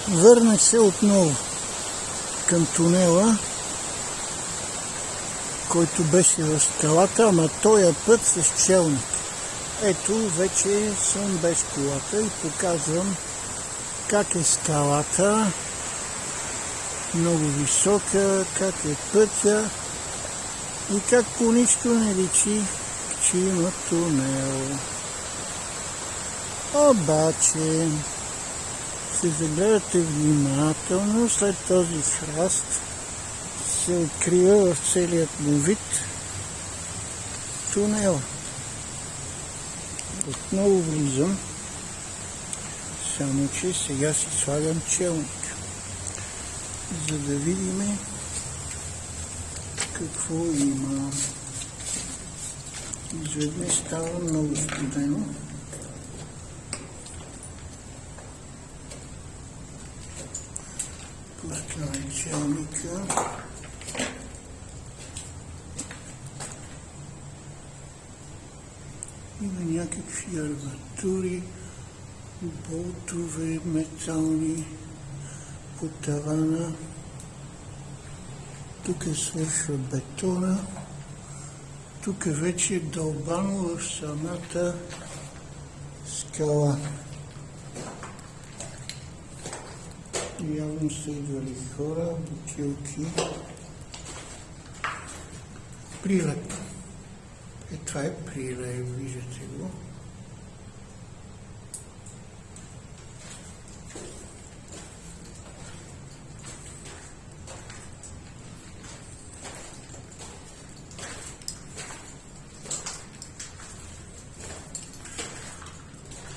Върнах се отново към тунела, който беше в скалата, ама този път с челник. Ето, вече съм без колата и показвам как е скалата, много висока, как е пътя и как по нищо не личи, че има тунел. Обаче, се загледате внимателно, след този храст се открива в целият му вид тунела. Отново влизам, само че сега си слагам челник, за да видим какво има. Изведнъж става много студено. Пускаме челника. Има някакви арматури, болтове, метални по тавана. Тук свършва бетона. Тук вече е дълбано в самата скала. Явно са идвали хора, бутилки. Прилеп. Това е прилеп, виждате го.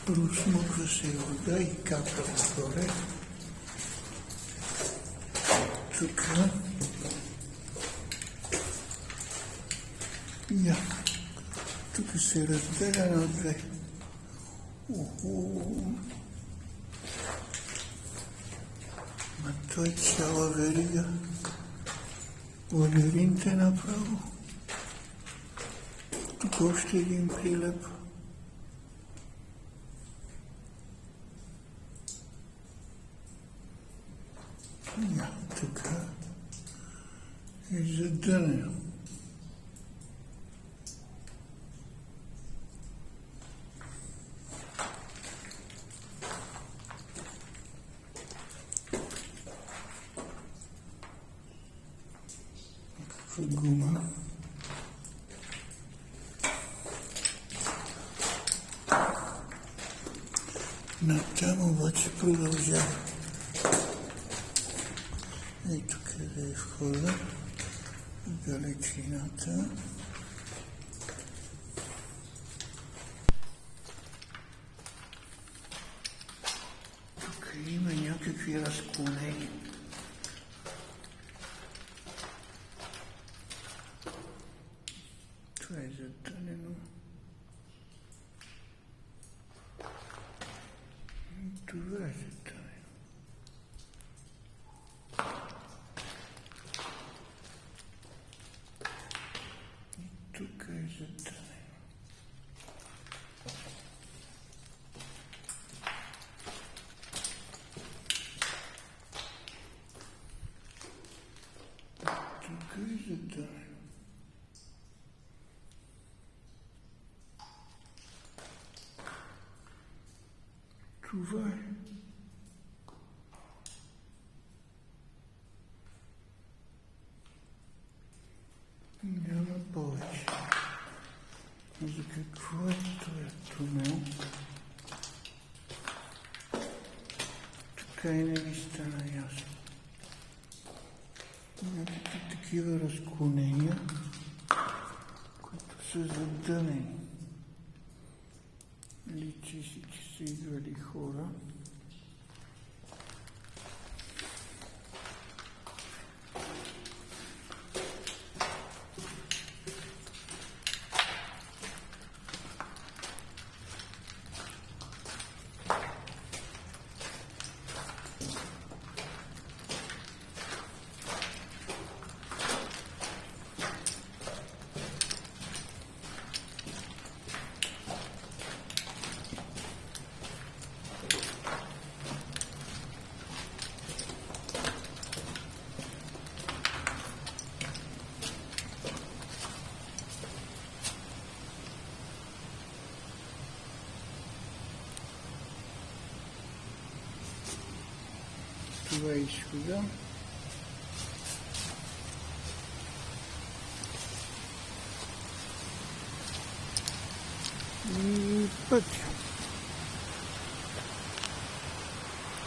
Просмуква се вода и капа отгоре. Тук се разделя на две. Ма той цяла верига. Лабиринт е направо. Тук още един прилеп. Тук е задънено. Гума. Натам обаче продължава. Ето къде е входа, далечината. Тук има някакви разклонения. Това е затънено. Това е затънено. Тук е затънено. Тук е затънено. Това е. Няма повече. За какво е този тунел? Така и не ми стана ясно. Някакви такива разклонения, които са задънени. Личи си, че са идвали хора. това е изхода. И пътя.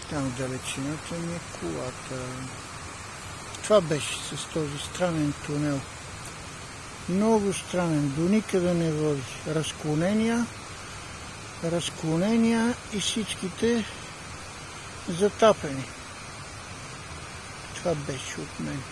Там в далечината ми е колата. Това беше с този странен тунел. Много странен, до никъде не води. Разклонения и всичките затапени. Това беше от мен.